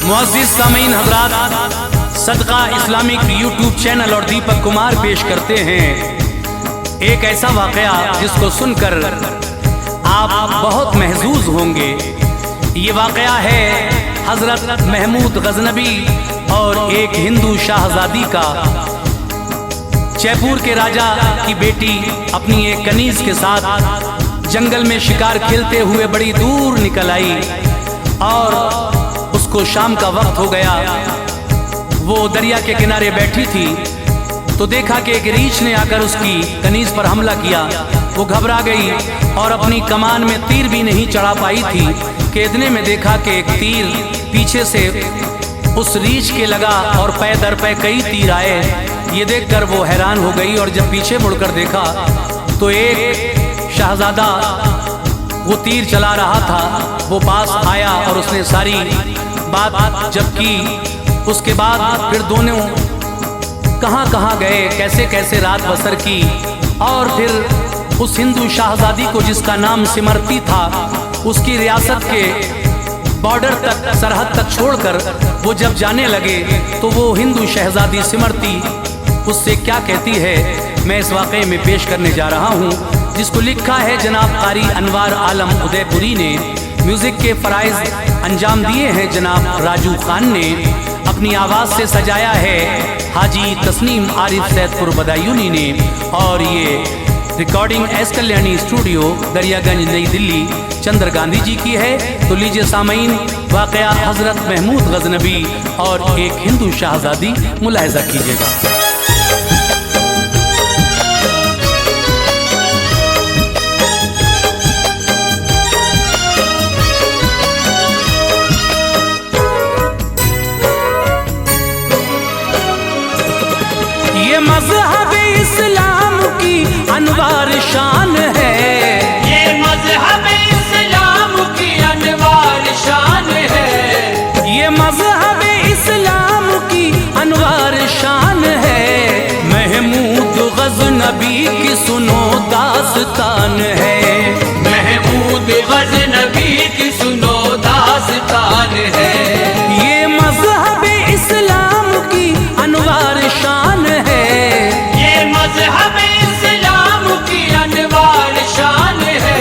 मुअज़्ज़िज़ सामीन हज़रात, सदका Islamic YouTube channel और दीपक कुमार पेश करते हैं एक ऐसा वाक़या जिसको सुनकर आप बहुत महज़ूज़ होंगे। ये वाक़या है हज़रत महमूद गज़नबी और एक हिंदू शाहज़ादी का। जयपुर के राजा की बेटी अपनी एक कनीज़ के साथ जंगल में शिकार खेलते हुए बड़ी दूर निकल आई और उसको शाम का वक्त हो गया। वो दरिया के किनारे बैठी थी तो देखा कि एक रीछ ने आकर उसकी कनीज पर हमला किया। वो घबरा गई और अपनी कमान में तीर भी नहीं चढ़ा पाई थी कि इतने में देखा कि एक तीर पीछे से उस रीछ के लगा और पै दर पै कई तीर आए। ये देखकर वो हैरान हो गई और जब पीछे मुड़कर देखा तो एक शहजादा वो तीर चला रहा था, वो पास आया और उसने सारी बात जब की, उसके बाद फिर दोनों कहाँ कहाँ गए, कैसे कैसे रात बसर की और फिर उस हिंदू शहजादी को जिसका नाम सिमरती था उसकी रियासत के बॉर्डर तक, सरहद तक छोड़कर वो जब जाने लगे तो वो हिंदू शहजादी सिमरती उससे क्या कहती है, मैं इस वाक़े में पेश करने जा रहा हूँ, जिसको लिखा है जनाब कारी अनवार आलम उदयपुरी ने। म्यूज़िक के फ़राइज़ अंजाम दिए हैं जनाब राजू खान ने। अपनी आवाज़ से सजाया है हाजी तस्नीम आरिफ सैदपुर बदायूनी ने। और ये recording S Kalyani studio Daryaganj नई दिल्ली चंद्र गांधी जी की है। तो लीजिए सामीन, वाक़या हज़रत महमूद गज़नबी और एक हिंदू शहज़ादी मुलाहिज़ा कीजिएगा। ये मज़हब इस्लाम की अनवार शान है, ये मज़हब इस्लाम की अनवार शान है, ये मज़हब इस्लाम की अनवार शान है। महमूद गज़नबी की सुनो दास्तान है, महमूद गज़नबी की सुनो दास्तान है। ये मज़हब इस्लाम की अनवार शान है, ये मज़हब इस्लाम की अनवार शान है,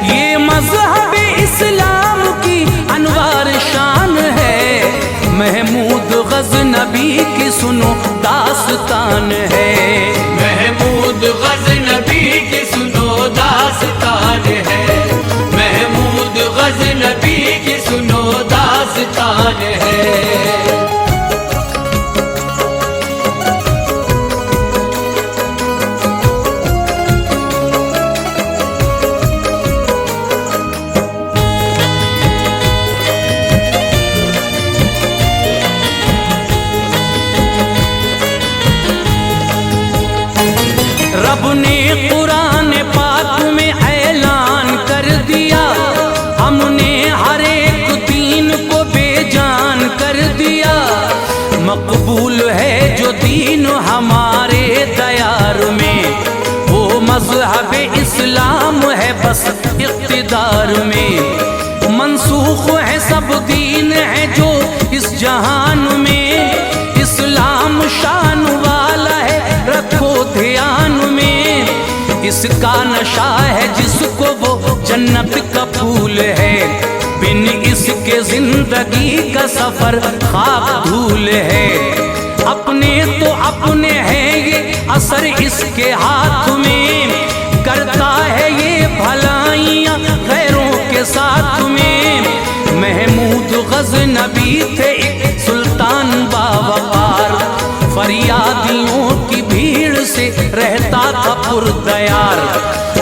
ये मज़हब इस्लाम की अनवार शान है। महमूद गज़नबी की सुनो दास्तान है, महमूद गज़नबी की सुनो दास्तान है, महमूद गज़नबी की सुनो दास्तान है। रब ने कुरान पाक में ऐलान कर दिया, हमने हर एक दीन को बेजान कर दिया। मकबूल है जो दीन हमारे दयार में, वो मज़हब इस्लाम है बस इक़्तिदार में। मंसूख है सब दीन है जो इस जहान में, इस्लाम शान वाला है रखो ध्यान में। इसका नशा है जिसको वो जन्नत का फूल है, बिन इसके जिंदगी का सफर खाक धूल है। अपने तो अपने हैं ये असर इसके हाथ में, करता है ये भलाइयाँ गैरों के साथ में। महमूद गज़नबी थे एक सुल्तान बावकार, फरियादियों की भीड़ से रहता था पुरदयार।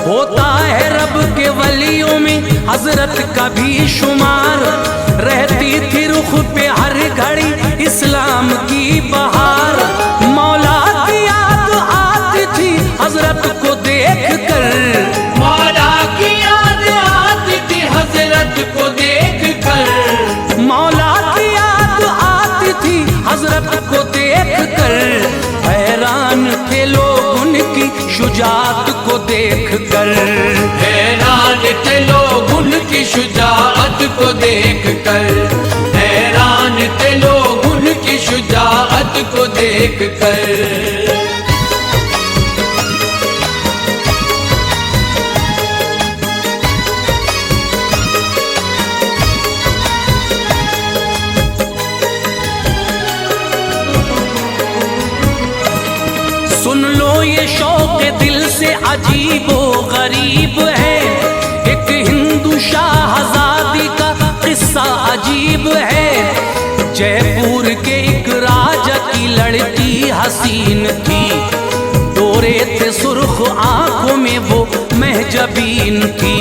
होता है रब के वलियों में हजरत का भी शुमार, रहती थी रुख पे हर घड़ी इस्लाम की बहार। मौला की याद आती थी हजरत को देख कर, मौला की याद आती थी हजरत को देख कर, मौला की याद आती थी हजरत को देख कर। हैरान थे लोग उनकी शुजाअत को देख कर, हैरान थे लोग उनकी शुजाअत को देख कर, हैरान डरते लोग उनकी शुजाअत को देख कर। सुन लो ये शौक दिल से अजीबो गरीब है, एक हिंदू शाहजादी का किस्सा अजीब है। जयपुर के एक राजा की लड़की हसीन थी, डोरे थे सुर्ख आंखों में वो महजबीन थी।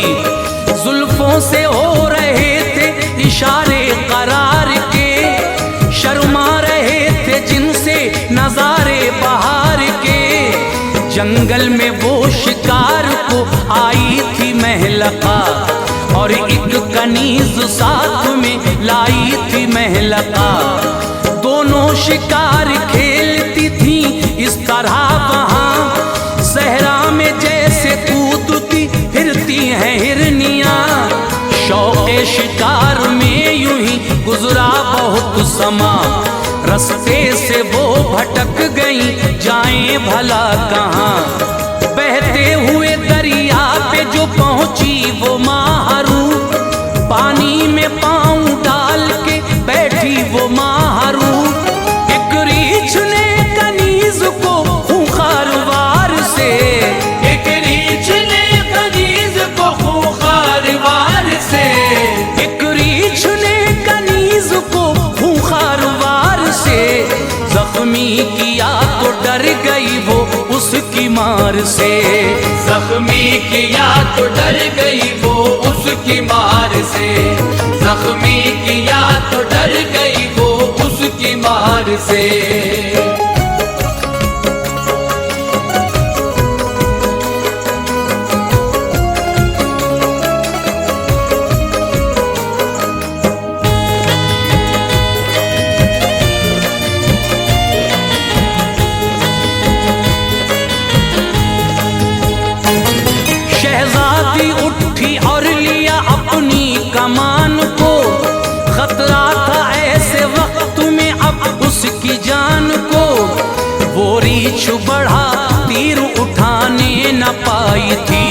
जुल्फों से हो रहे थे इशारे करार के, शर्मा रहे थे जिनसे नजारे बहार के। जंगल में वो शिकार को आई थी महलका, और एक कनीज साथ में लाई थी महलका। दोनों शिकार खेलती थी इस तरह वहाँ, सहरा में जैसे कूदती फिरती हैं हिरनियाँ। शौक़े शिकार में यूं ही गुजरा बहुत समा, रस्ते से वो भटक गई जाएं भला कहाँ। बहते हुए दरिया पे जो पहुंची वो माहरू, पानी में पाँव डाल के बैठी वो माहरू। एक रीछ ने कनीज को खूंखार वार से, एक रीछ ने कनीज को खूंखार वार से, एक रीछ ने कनीज को खूंखार वार से। जख्मी किया तो डर गई वो उसकी मार से, जख्मी किया तो डर गई वो उसकी मार से, जख्मी किया तो डर गई वो उसकी मार से। शहजादी उठी और लिया अपनी कमान को, खतरा था ऐसे वक्त में अब उसकी जान को। वो रीछ बढ़ा तीर उठाने न पाई थी,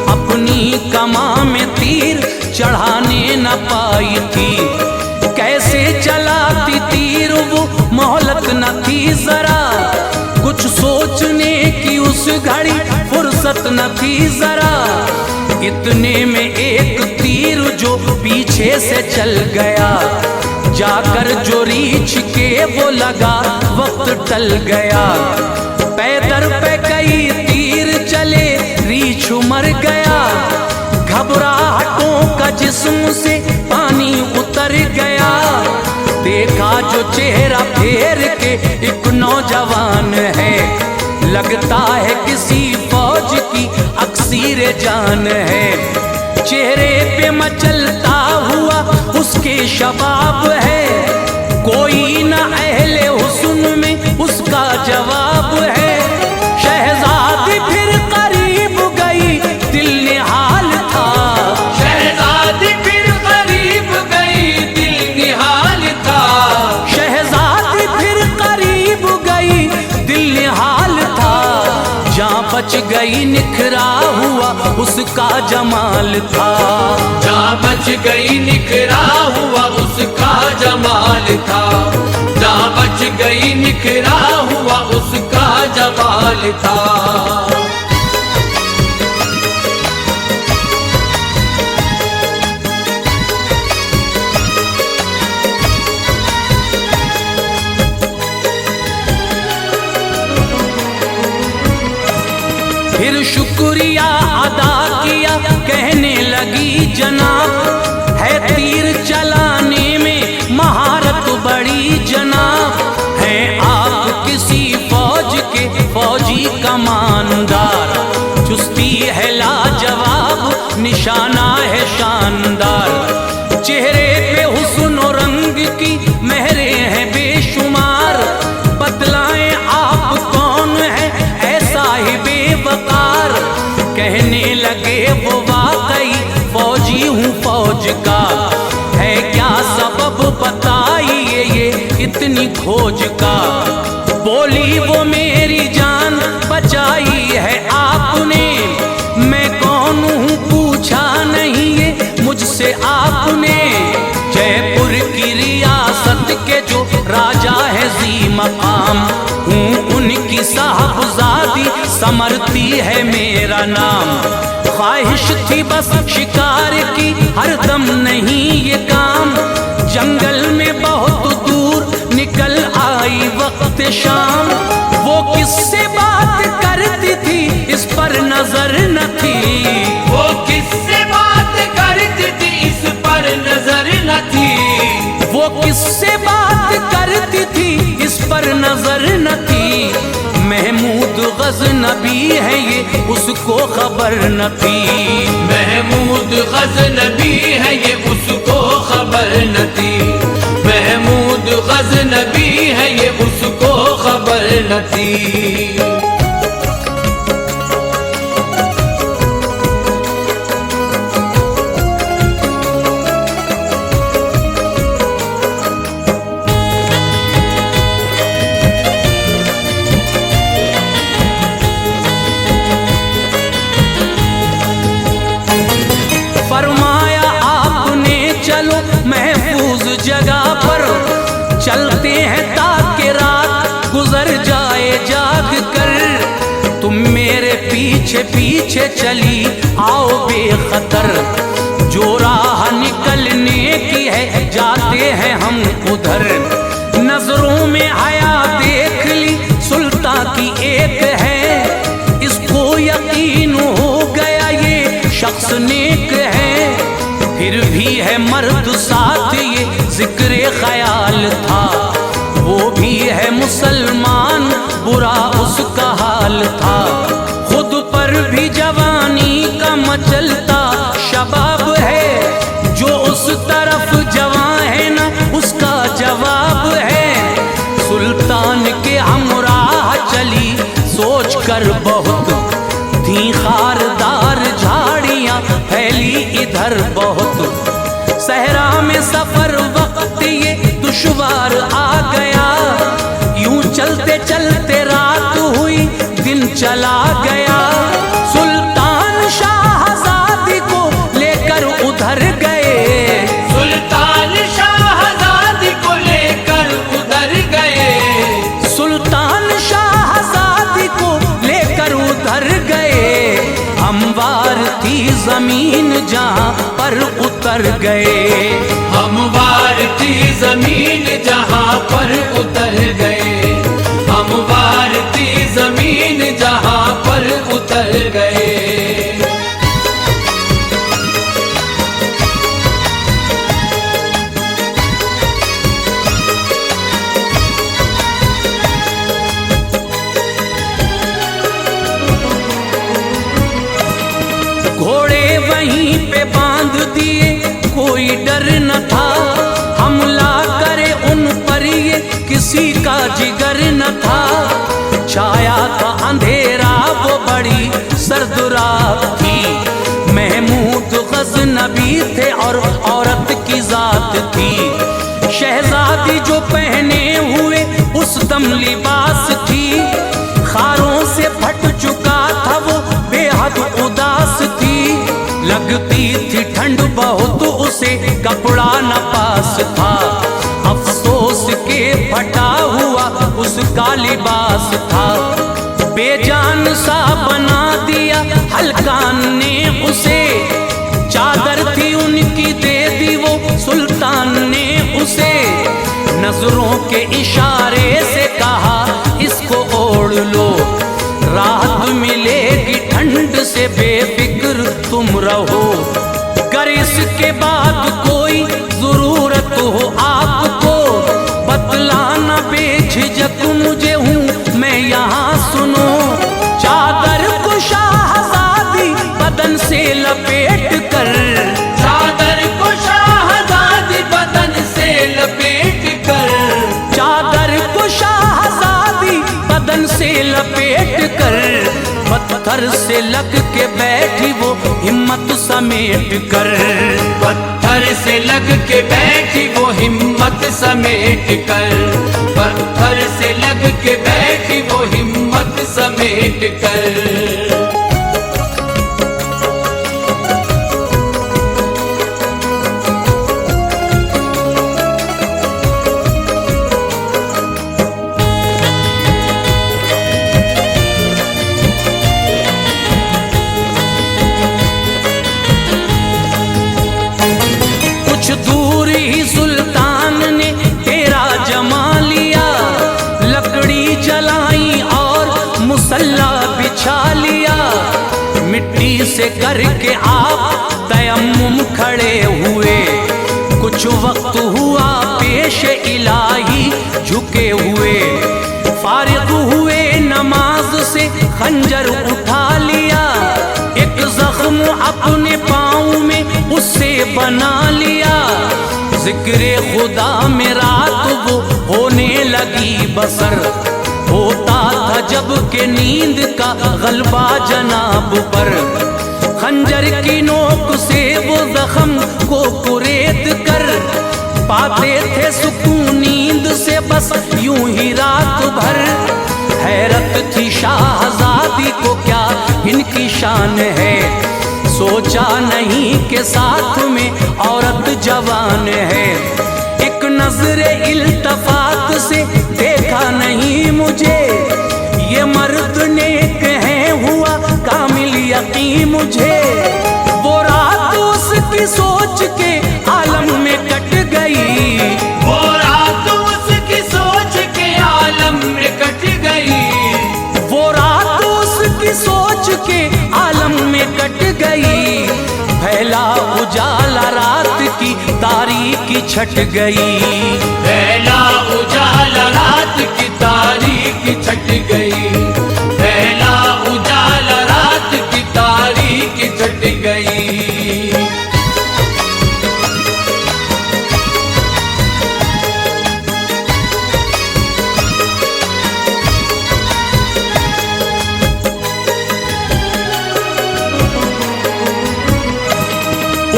अपनी कमान में तीर चढ़ाने न पाई थी। कैसे चलाती तीर वो मोहलत न थी जरा, कुछ सोचने की उस घड़ी फुर्सत न थी जरा। इतने में एक तीर जो पीछे से चल गया, जाकर जो रीछ के वो लगा वक्त टल गया। पैदर पे कई तीर चले रीछ मर गया, घबराहटों का जिस्म से पानी उतर गया। देखा जो चेहरा फेर के एक नौजवान है, लगता है किसी फौज की अक्सीर जान है। चेहरे पे मचलता हुआ उसके शबाब है, कोई न अहले हुस्न में उसका जवाब है। शहजादी फिर करीब गई दिल निहाल था, शहजादी फिर करीब गई दिल निहाल था, शहजादी फिर करीब गई दिल निहाल था। जहाँ बच गई निखरा हुआ उसका जमाल था, जहाँ बच गई निखरा हुआ उसका जमाल था, जहाँ बच गई निखरा हुआ उसका जमाल था। फिर शुक्रिया अदा किया, कहने लगी जनाब है तीर चलाने में महारत बड़ी जनाब। है आप किसी फौज के फौजी कमानदार, चुस्ती है लाजवाब निशाना है शानदार। चेहरे पे हुस्न और रंग की मेहरे हैं बेशुमार, बतलाएं आप कौन है ऐसा ही बेवकार। कहने लगे वो वाकई फौजी हूँ फौज का, है क्या खोज का। बोली वो मेरी जान बचाई है आपने, मैं कौन हूँ पूछा नहीं ये मुझसे आपने। जयपुर की रियासत के जो राजा है जी मकाम, हूँ उनकी साहबजादी, समरती है मेरा नाम। ख्वाहिश थी बस शिकार की, हरदम नहीं ये काम। जंगल में बहुत दूर निकल आई वक्त शाम, वो किससे बात करती थी इस पर नजर न थी। वो किससे बात करती थी इस पर नजर न थी। वो किससे बात करती थी इस पर नजर न थी। महमूद गज़नबी है ये उसको खबर न थी। महमूद गज़नबी है ये उसको खबर न थी। महमूद गज़नबी है ये उसको खबर न थी। फरमाया आपने चलो महफूज जगह पर, चलते हैं ताकि रात गुजर जाए जाग कर। तुम मेरे पीछे पीछे चली आओ बेखतर, जो राह निकलने की है जाते हैं हम उधर। नजरों में हया देख ली सुल्तान की एक है, इसको यकीन हो गया ये शख्स नेक है। फिर भी है मर्द साथ ये जिक्र ख्याल था, वो भी है मुसलमान बुरा उसका हाल था। खुद पर भी जवानी का मचलता शबाब है, जो उस तरफ जवां है ना उसका जवाब है। सुल्तान के हमराह चली सोच कर बहुत, थी खारदार झाड़ियां फैली इधर बहुत। सहरा में सफर वक्त ये दुश्वार आ गया, यूं चलते चलते रात हुई दिन चला गया। सुल्तान शाहजादी को लेकर उधर गए। सुल्तान शाहजादी को लेकर उधर गए। सुल्तान शाहजादी को लेकर उधर गए। हमवार थी जमीन जहां पर उतर गए। हमवार थी जमीन जहां पर उतर गए। हमवार थी जमीन जहां पर उतर गए। घोड़े वहीं पे बांध दिए, कोई डर न था। हमला करे उन पर ये किसी का जिगर न था। छाया था अंधेरा वो बड़ी सर्द रात थी। महमूद गज़नबी थे और औरत की जात थी। शहजादी जो पहने हुए उस दम लिबास थी, खारों से फट चुका था वो बेहद उदास थी। लगती थी ठंड बहुत उसे कपड़ा न पास था, अफसोस के फटा हुआ उसका लिबास था। बेजान सा बना दिया हल्कान ने उसे, चादर थी उनकी दे दी वो सुल्तान ने उसे। नजरों के इशारे से कहा इसको ओढ़ लो, राहत मिलेगी ठंड से बेफिक्र तुम रहो। कर इसके बाद कोई जरूरत हो आपको, बतलाना बेझिझक मुझे हूँ मैं यहाँ सुनो। चादर को शाहजादी बदन से लपेट कर, चादर को शाहजादी बदन से लपेट कर। चादर को शाहजादी बदन से लपेट कर। पत्थर से लग के बैठी वो हिम्मत समेट कर। पत्थर से लग के बैठी वो हिम्मत समेट कर। पत्थर से लग के बैठी वो हिम्मत समेट कर। कुछ दूर ही सुल्तान ने तेरा जमा लिया, लकड़ी जलाई और मुसल्ला बिछा लिया। मिट्टी से करके आप तयम्मुम खड़े हुए, कुछ वक्त हुआ पेश इलाही झुके हुए। फारिग हुए नमाज से खंजर उठा लिया, एक जख्म अपने पाँव में उससे बना लिया। जिक्रे खुदा में रात वो होने लगी बसर, होता था जब के नींद का गलबा जनाब पर। खंजर की नोक से वो जख्म को कुरेद कर, पाते थे सुकून नींद से बस यूं ही रात भर। हैरत थी शाहजादी को क्या इनकी शान है, सोचा नहीं कि साथ में औरत जवान है। एक नजरे इल्तफात से देखा नहीं मुझे, ये मर्द नेक है हुआ कामिल यकीन मुझे। वो रात उसकी सोच के आलम में कट गई, वो रात उसकी सोच के आलम में कट गई, वो रात उसकी सोच के आलम में कट गई। फैला उजाला रात की तारीकी छट गई, फैला उजाला रात की तारीकी छट गई, फैला उजाला रात की तारीकी छट गई।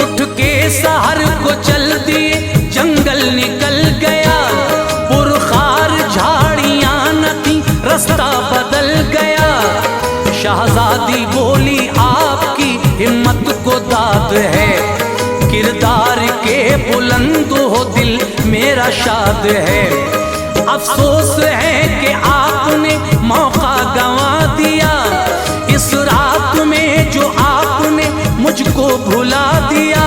उठ के सहर को चल दिए जंगल निकल गया, पुरखार झाड़ियां न थी रास्ता बदल गया। शहजादी बोली आपकी हिम्मत को दाद है, किरदार के बुलंद हो दिल मेरा शाद है। अफसोस है कि आपने मौका गंवा दिया, इस रात में जो आपने मुझको भुला दिया।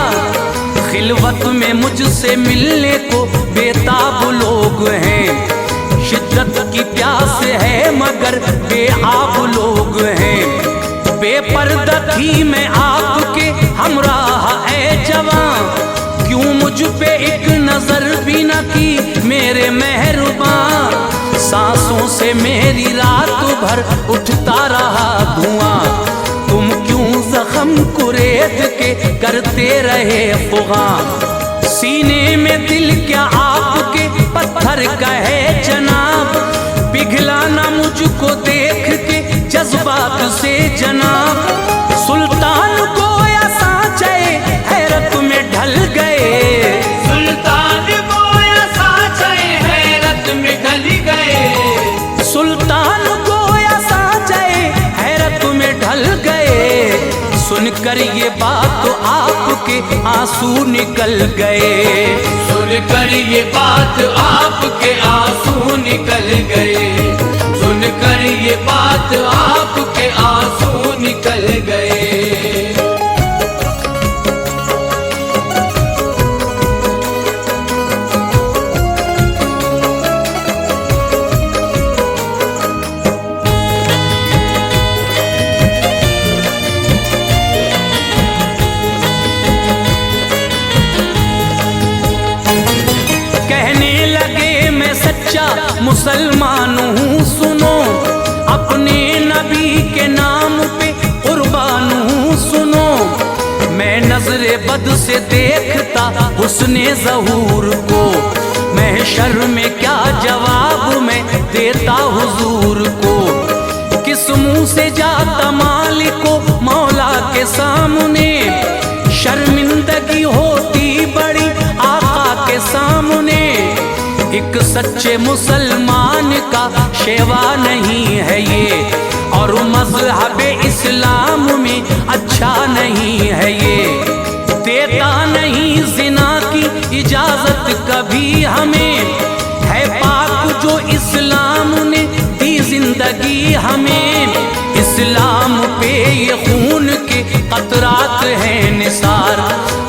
खिलवत में मुझसे मिलने को बेताब लोग हैं, शिद्दत की प्यास है मगर बेआब लोग हैं। बेपर्दा थी मैं आपके हमराह ऐ जवां, क्यों मुझ पे एक नजर भी न की मेरे मेहरबान। सांसों से मेरी रात भर उठता रहा धुआं, तुम क्यों जख्म कुरेद के करते रहे फुगा। सीने में दिल क्या आपके पत्थर का है जनाब, पिघलाना मुझको देख के जज्बात से जनाब। सुल्तान गोया सांचे हैरत में ढल गए, सुल्तान गोया सांचे हैरत में ढल गए, सुल्तान गोया सांचे हैरत में ढल गए। सुनकर ये बात तो आपके आंसू निकल गए, सुनकर ये बात आपके आंसू निकल गए, सुनकर ये बात आपके आंसू निकल गए। मुसलमान हूँ सुनो, अपने नबी के नाम पे कुर्बान हूँ सुनो। मैं नजरे बद से देखता हुस्ने ज़हूर को, महशर में क्या जवाब मैं देता हुजूर को। किस मुंह से जाता मालिको मौला के सामने, शर्मिंदगी होती बड़ी आका के सामने। एक सच्चे मुसलमान का शेवा नहीं है ये, और मज़हब इस्लाम में अच्छा नहीं है ये। देता नहीं जिना की इजाजत कभी हमें, है पाक जो इस्लाम ने दी जिंदगी हमें। इस्लाम पे ये खून के कतरात हैं निसार,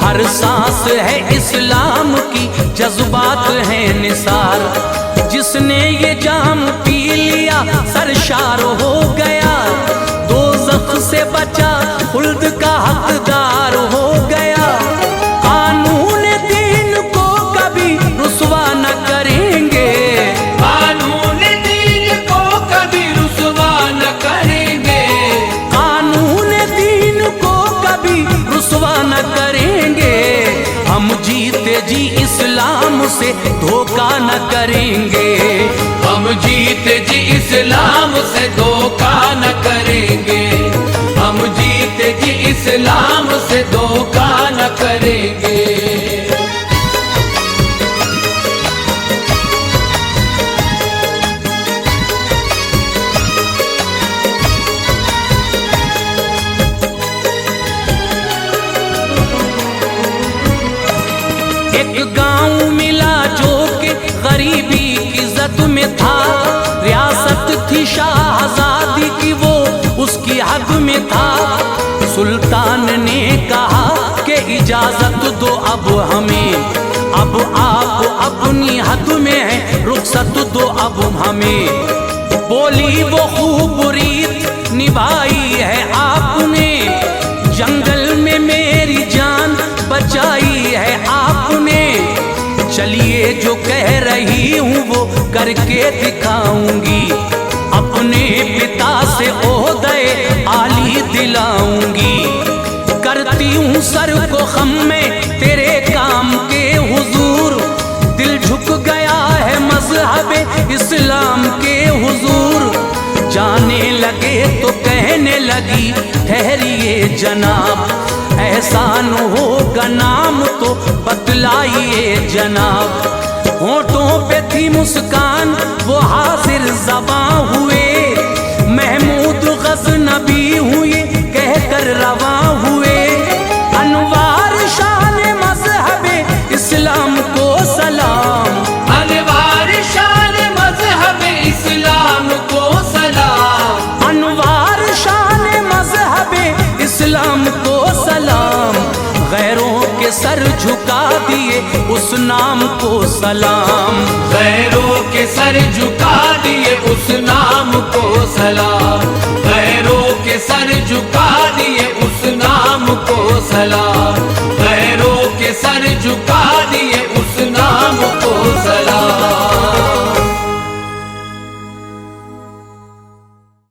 हर सांस है इस्लाम की जज्बात हैं निसार। जिसने ये जाम पी लिया सरशार हो गया, दोज़ख से बचा खुल्द का हकदार हो गया। कानून दीन को कभी रुसवा न करेंगे, कानून दीन को कभी रुसवा न करेंगे, कानून दीन को कभी रुसवा न करेंगे। हम जीते जी इस्लाम से धोखा न करेंगे, हम जीते जी इस्लाम से धोखा न करेंगे, हम जीते जी इस्लाम से धोखा न करेंगे। एक गांव मिला जो कि गरीबी की जद में था, रियासत थी शाहजादी की वो उसकी हद में था। सुल्तान ने कहा कि इजाजत दो अब हमें, अब आप अपनी हद में है रुखसत दो अब हमें। बोली वो खूब रीत निभाई है आपने, जंगल में मेरी जान बचाई है आपने। चलिए जो कह रही हूँ वो करके दिखाऊंगी, अपने पिता से ओहदे आली दिलाऊंगी। करती हूँ सर को खम में तेरे काम के हुजूर, दिल झुक गया है मज़हब इस्लाम के हुजूर। जाने लगे तो कहने लगी ठहरिए जनाब, एहसान होगा नाम तो बतलाइए जनाब। होठों पे थी मुस्कान वो हाजिर ज़बां हुए, महमूद गज़नबी हुए कहकर रवां हुए। अनवार शान मज़हब इस्लाम को सलाम, अनवार शान मज़हब इस्लाम को सलाम, अनवार शान मज़हब इस्लाम को सलाम। गैरों के सर झुका दिए उस नाम को सलाम, गैरों के सर झुका दिए उस नाम को सलाम, गैरों के सर झुका दिए उस नाम को सलाम।